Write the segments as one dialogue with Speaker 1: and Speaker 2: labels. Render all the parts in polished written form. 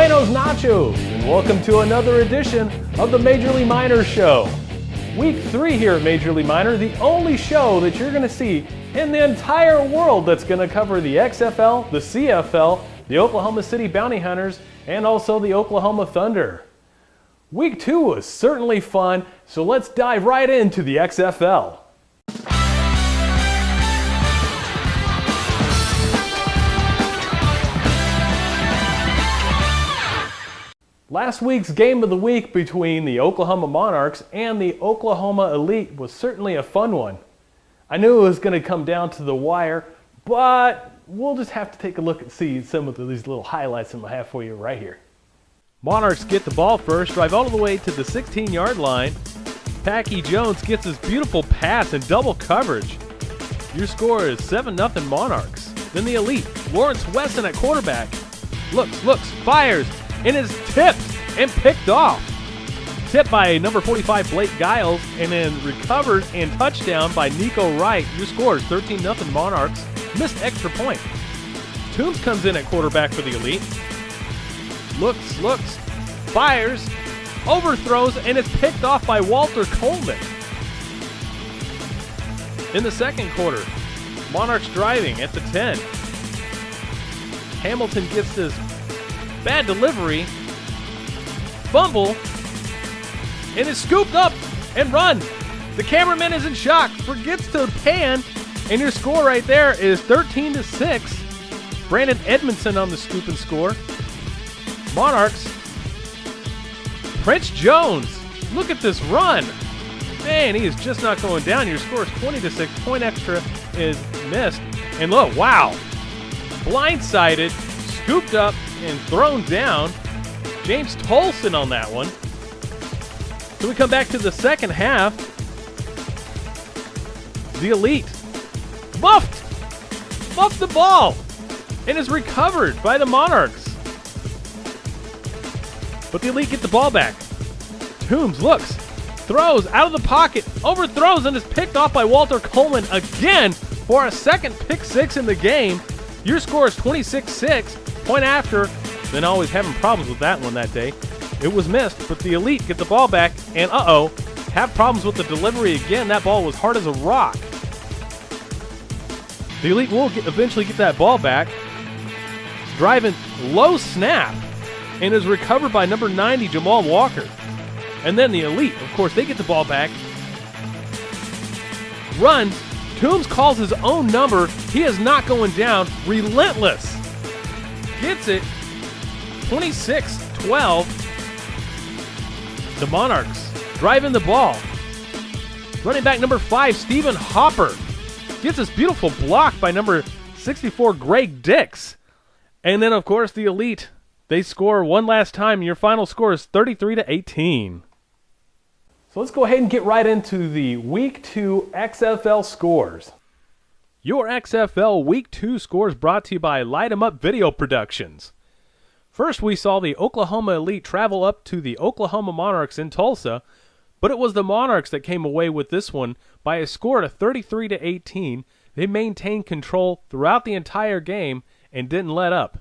Speaker 1: Buenos nachos, and welcome to another edition of the Major League Minor Show. Week 3 here at Major League Minor, the only show that you're going to see in the entire world that's going to cover the XFL, the CFL, the Oklahoma City Bounty Hunters, and also the Oklahoma Thunder. Week 2 was certainly fun, so let's dive right into the XFL. Last week's game of the week between the Oklahoma Monarchs and the Oklahoma Elite was certainly a fun one. I knew it was going to come down to the wire, but we'll just have to take a look and see some of these little highlights I'm going to have for you right here. Monarchs get the ball first, drive all the way to the 16-yard line. Packy Jones gets his beautiful pass in double coverage. Your score is 7-0 Monarchs. Then the Elite, Lawrence Weston at quarterback. Looks, fires, and is tipped and picked off. Tipped by number 45 Blake Giles, and then recovered and touchdown by Nico Wright. Your score is 13-0 Monarchs. Missed extra point. Toombs comes in at quarterback for the Elite. Looks, fires, overthrows, and is picked off by Walter Coleman. In the second quarter, Monarchs driving at the 10. Hamilton gets this bad delivery, fumble, and is scooped up and run. The cameraman is in shock, forgets to pan, and your score right there is 13-6. Brandon Edmondson on the scoop and score. Monarchs, Prince Jones, look at this run. Man, he is just not going down. Your score is 20-6. Point extra is missed. And look, wow. Blindsided, scooped up, and thrown down. James Tolson on that one. So we come back to the second half. The Elite muffed the ball and is recovered by the Monarchs. But the Elite get the ball back. Toombs looks, throws out of the pocket, overthrows, and is picked off by Walter Coleman again for a second pick six in the game. Your score is 26-6. Point after, then always having problems with that one that day. It was missed, but the Elite get the ball back, and have problems with the delivery again. That ball was hard as a rock. The Elite will eventually get that ball back. Driving low snap, and is recovered by number 90, Jamal Walker. And then the Elite, of course, they get the ball back. Runs. Toombs calls his own number. He is not going down. Relentless. Gets it. 26-12. The Monarchs driving the ball. Running back number 5, Stephen Hopper, gets this beautiful block by number 64, Greg Dix. And then, of course, the Elite, they score one last time. Your final score is 33-18. So let's go ahead and get right into the Week 2 XFL scores. Your XFL Week 2 scores brought to you by Light 'em Up Video Productions. First, we saw the Oklahoma Elite travel up to the Oklahoma Monarchs in Tulsa, but it was the Monarchs that came away with this one by a score of 33-18. They maintained control throughout the entire game and didn't let up.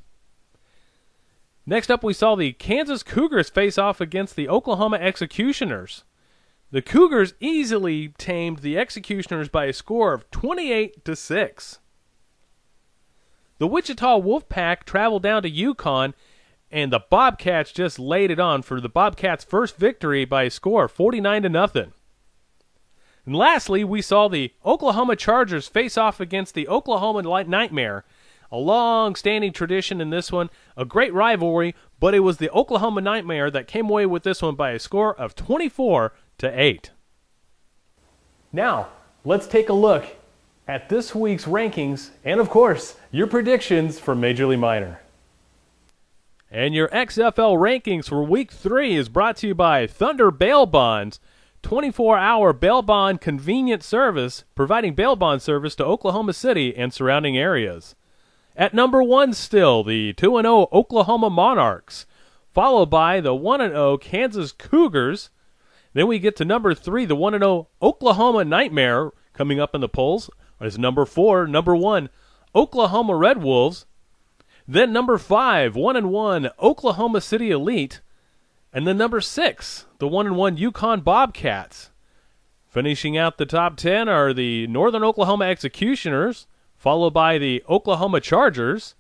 Speaker 1: Next up, we saw the Kansas Cougars face off against the Oklahoma Executioners. The Cougars easily tamed the Executioners by a score of 28-6. The Wichita Wolfpack traveled down to Yukon, and the Bobcats just laid it on for the Bobcats' first victory by a score of 49-0. And lastly, we saw the Oklahoma Chargers face off against the Oklahoma Nightmare. A long-standing tradition in this one, a great rivalry, but it was the Oklahoma Nightmare that came away with this one by a score of 24-8. Now, let's take a look at this week's rankings and, of course, your predictions for Major League Minor. And your XFL rankings for Week 3 is brought to you by Thunder Bail Bonds, 24-hour bail bond convenient service, providing bail bond service to Oklahoma City and surrounding areas. At number 1 still, the 2-0 Oklahoma Monarchs, followed by the 1-0 Kansas Cougars. Then we get to number 3, the 1-0 Oklahoma Nightmare, coming up in the polls, as number 4, number 1, Oklahoma Red Wolves. Then number 5, 1-1 Oklahoma City Elite. And then number 6, the 1-1 Yukon Bobcats. Finishing out the top 10 are the Northern Oklahoma Executioners, followed by the Oklahoma Chargers,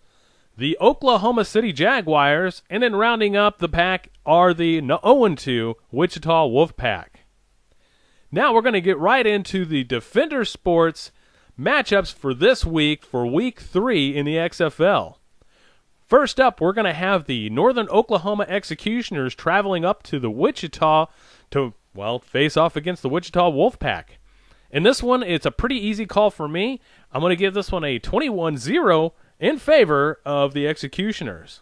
Speaker 1: the Oklahoma City Jaguars, and then rounding up the pack are the 0-2 Wichita Wolfpack. Now we're going to get right into the Defender Sports matchups for this week, for Week 3 in the XFL. First up, we're going to have the Northern Oklahoma Executioners traveling up to the Wichita to, face off against the Wichita Wolfpack. In this one, it's a pretty easy call for me. I'm going to give this one a 21-0 in favor of the Executioners.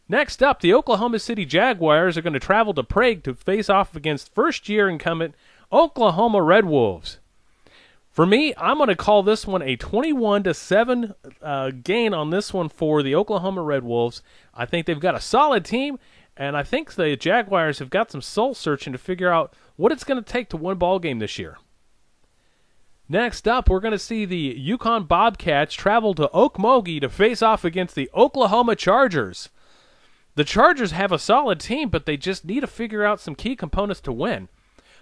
Speaker 1: Next up, the Oklahoma City Jaguars are going to travel to Prague to face off against first-year incumbent Oklahoma Red Wolves. For me, I'm going to call this one a 21-7 gain on this one for the Oklahoma Red Wolves. I think they've got a solid team, and I think the Jaguars have got some soul-searching to figure out what it's going to take to win a ball game this year. Next up, we're going to see the Yukon Bobcats travel to Okmulgee to face off against the Oklahoma Chargers. The Chargers have a solid team, but they just need to figure out some key components to win.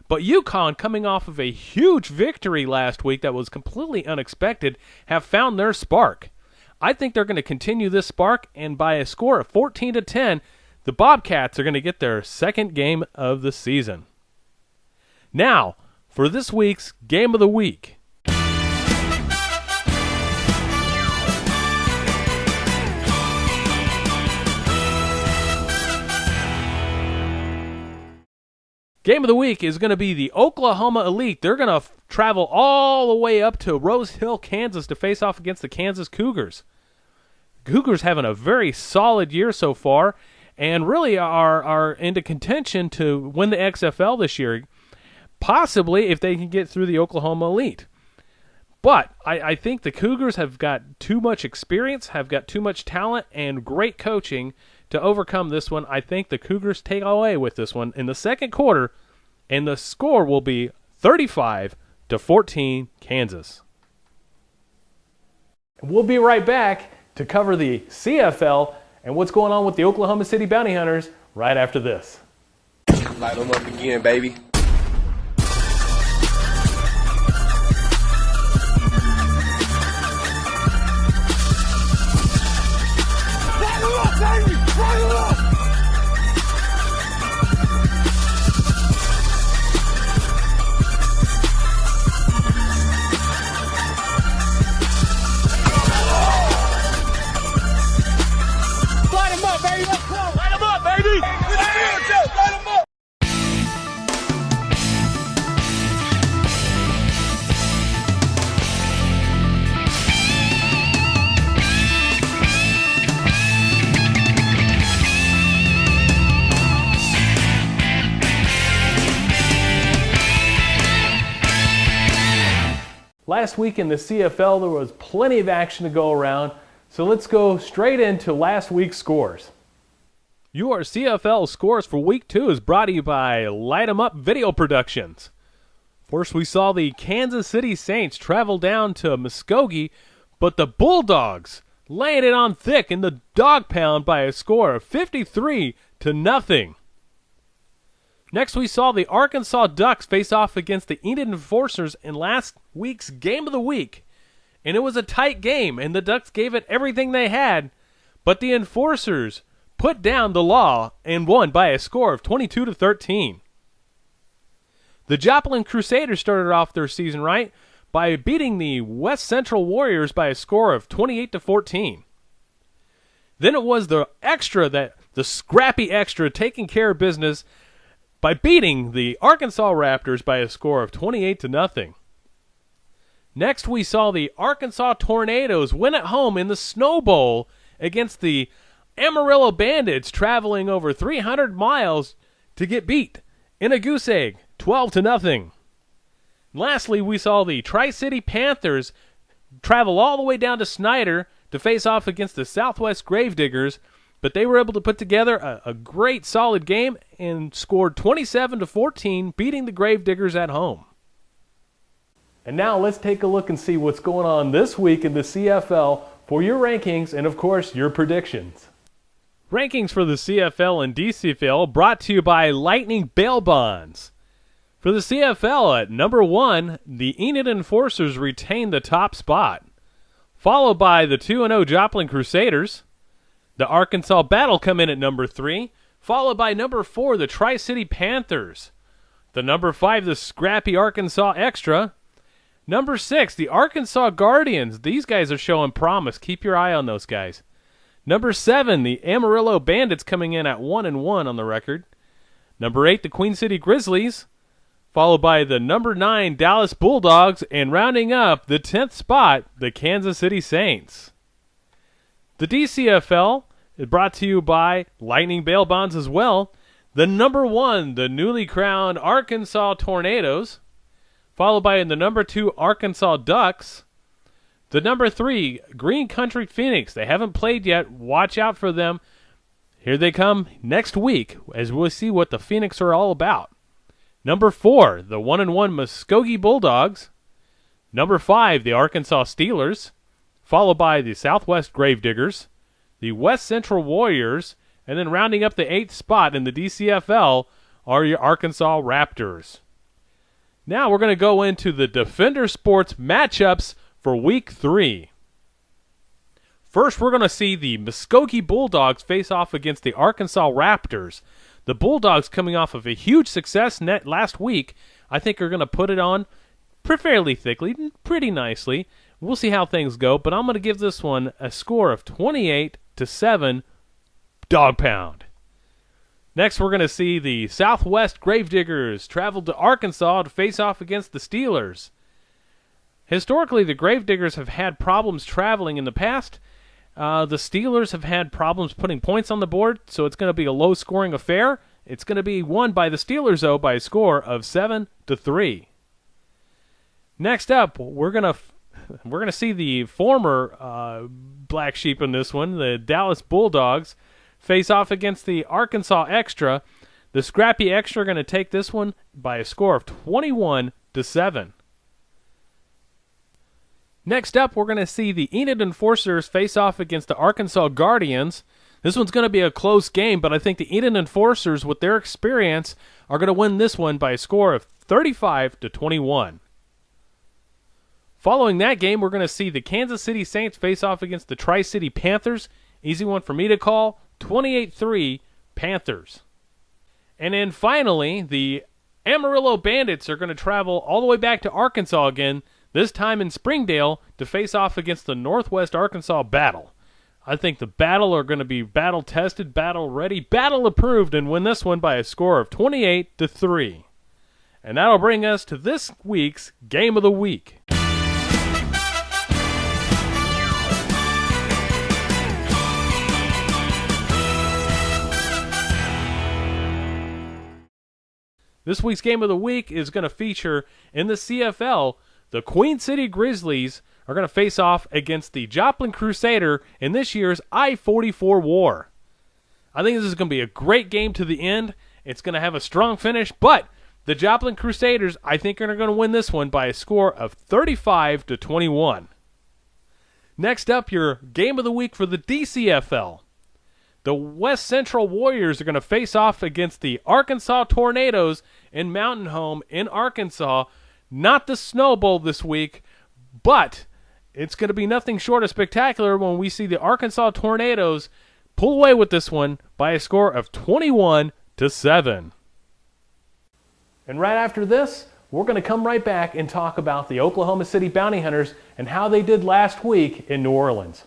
Speaker 1: But Yukon, coming off of a huge victory last week that was completely unexpected, have found their spark. I think they're going to continue this spark, and by a score of 14-10, the Bobcats are going to get their second game of the season. Now, for this week's Game of the Week. Game of the Week is going to be the Oklahoma Elite. They're going to travel all the way up to Rose Hill, Kansas to face off against the Kansas Cougars. Cougars having a very solid year so far and really are into contention to win the XFL this year, possibly if they can get through the Oklahoma Elite. But I think the Cougars have got too much experience, have got too much talent, and great coaching to overcome this one. I think the Cougars take away with this one in the second quarter, and the score will be 35-14 Kansas. We'll be right back to cover the CFL and what's going on with the Oklahoma City Bounty Hunters right after this.
Speaker 2: Light them up again, baby.
Speaker 1: Last week in the CFL, there was plenty of action to go around, so let's go straight into last week's scores. Your CFL scores for Week 2 is brought to you by Light 'em Up Video Productions. First, we saw the Kansas City Saints travel down to Muskogee, but the Bulldogs laying it on thick in the dog pound by a score of 53-0. Next, we saw the Arkansas Ducks face off against the Enid Enforcers in last week's Game of the Week. And it was a tight game, and the Ducks gave it everything they had, but the Enforcers put down the law and won by a score of 22-13. The Joplin Crusaders started off their season right by beating the West Central Warriors by a score of 28-14. Then it was the scrappy extra taking care of business by beating the Arkansas Raptors by a score of 28-0. Next, we saw the Arkansas Tornadoes win at home in the Snow Bowl against the Amarillo Bandits, traveling over 300 miles to get beat in a goose egg, 12-0. Lastly, we saw the Tri-City Panthers travel all the way down to Snyder to face off against the Southwest Gravediggers, but they were able to put together a great solid game and scored 27-14, beating the Gravediggers at home. And now let's take a look and see what's going on this week in the CFL for your rankings and, of course, your predictions. Rankings for the CFL and DCFL brought to you by Lightning Bail Bonds. For the CFL at number 1, the Enid Enforcers retain the top spot, followed by the 2-0 Joplin Crusaders. The Arkansas Battle come in at number 3, followed by number 4, the Tri-City Panthers. The number 5, the scrappy Arkansas Extra. Number 6, the Arkansas Guardians. These guys are showing promise. Keep your eye on those guys. Number 7, the Amarillo Bandits coming in at 1-1 on the record. Number 8, the Queen City Grizzlies, followed by the number 9 Dallas Bulldogs, and rounding up the 10th spot, the Kansas City Saints. The DCFL is brought to you by Lightning Bail Bonds as well. The number 1, the newly crowned Arkansas Tornadoes, followed by the number 2 Arkansas Ducks. The number 3, Green Country Phoenix. They haven't played yet. Watch out for them. Here they come next week as we'll see what the Phoenix are all about. Number 4, the 1-1 Muskogee Bulldogs. Number 5, the Arkansas Steelers, followed by the Southwest Gravediggers, the West Central Warriors, and then rounding up the 8th spot in the DCFL are your Arkansas Raptors. Now we're going to go into the Defender Sports matchups for Week 3. First, we're going to see the Muskogee Bulldogs face off against the Arkansas Raptors. The Bulldogs, coming off of a huge success last week, I think are going to put it on fairly thickly, pretty nicely. We'll see how things go, but I'm going to give this one a score of 28-7, dog pound. Next, we're going to see the Southwest Gravediggers travel to Arkansas to face off against the Steelers. Historically, the Gravediggers have had problems traveling in the past. The Steelers have had problems putting points on the board, so it's going to be a low-scoring affair. It's going to be won by the Steelers, though, by a score of 7-3. Next up, we're going to see the former black sheep in this one, the Dallas Bulldogs, face off against the Arkansas Extra. The scrappy Extra are going to take this one by a score of 21-7. Next up, we're going to see the Enid Enforcers face off against the Arkansas Guardians. This one's going to be a close game, but I think the Enid Enforcers, with their experience, are going to win this one by a score of 35-21. Following that game, we're going to see the Kansas City Saints face off against the Tri-City Panthers. Easy one for me to call, 28-3 Panthers. And then finally, the Amarillo Bandits are going to travel all the way back to Arkansas again, this time in Springdale, to face off against the Northwest Arkansas Battle. I think the Battle are going to be battle-tested, battle-ready, battle-approved, and win this one by a score of 28-3. And that'll bring us to this week's Game of the Week. This week's Game of the Week is going to feature, in the CFL, the Queen City Grizzlies are going to face off against the Joplin Crusader in this year's I-44 War. I think this is going to be a great game to the end. It's going to have a strong finish, but the Joplin Crusaders, I think, are going to win this one by a score of 35-21. Next up, your Game of the Week for the DCFL. The West Central Warriors are going to face off against the Arkansas Tornadoes in Mountain Home in Arkansas. Not the Snow Bowl this week, but it's going to be nothing short of spectacular when we see the Arkansas Tornadoes pull away with this one by a score of 21-7. And right after this, we're going to come right back and talk about the Oklahoma City Bounty Hunters and how they did last week in New Orleans.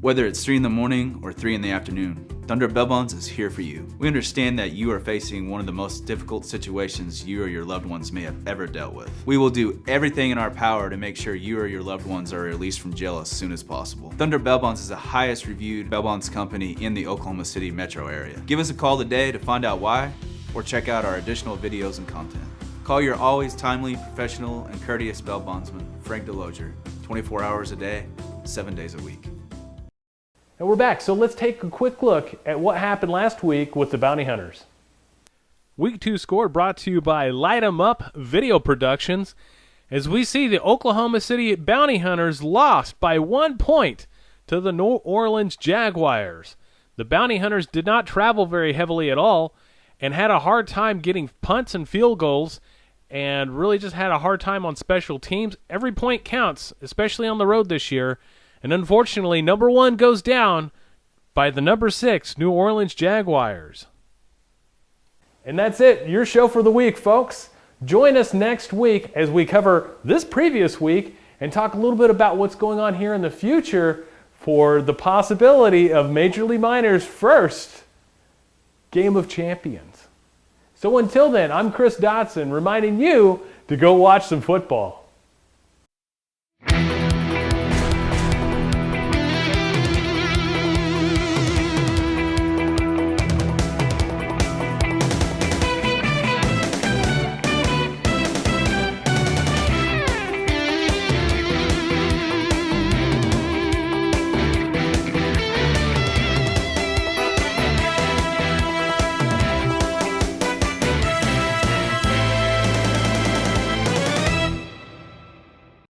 Speaker 3: Whether it's 3 in the morning or 3 in the afternoon, Thunder Bail Bonds is here for you. We understand that you are facing one of the most difficult situations you or your loved ones may have ever dealt with. We will do everything in our power to make sure you or your loved ones are released from jail as soon as possible. Thunder Bail Bonds is the highest reviewed bail bonds company in the Oklahoma City metro area. Give us a call today to find out why, or check out our additional videos and content. Call your always timely, professional, and courteous bail bondsman, Frank DeLoger, 24 hours a day, 7 days a week.
Speaker 1: And we're back, so let's take a quick look at what happened last week with the Bounty Hunters. Week 2 score brought to you by Light 'em Up Video Productions, as we see the Oklahoma City Bounty Hunters lost by 1 point to the New Orleans Jaguars. The Bounty Hunters did not travel very heavily at all and had a hard time getting punts and field goals and really just had a hard time on special teams. Every point counts, especially on the road this year. And unfortunately, number 1 goes down by the number 6 New Orleans Jaguars. And that's it, your show for the week, folks. Join us next week as we cover this previous week and talk a little bit about what's going on here in the future for the possibility of Major League Minor's first Game of Champions. So until then, I'm Chris Dotson reminding you to go watch some football.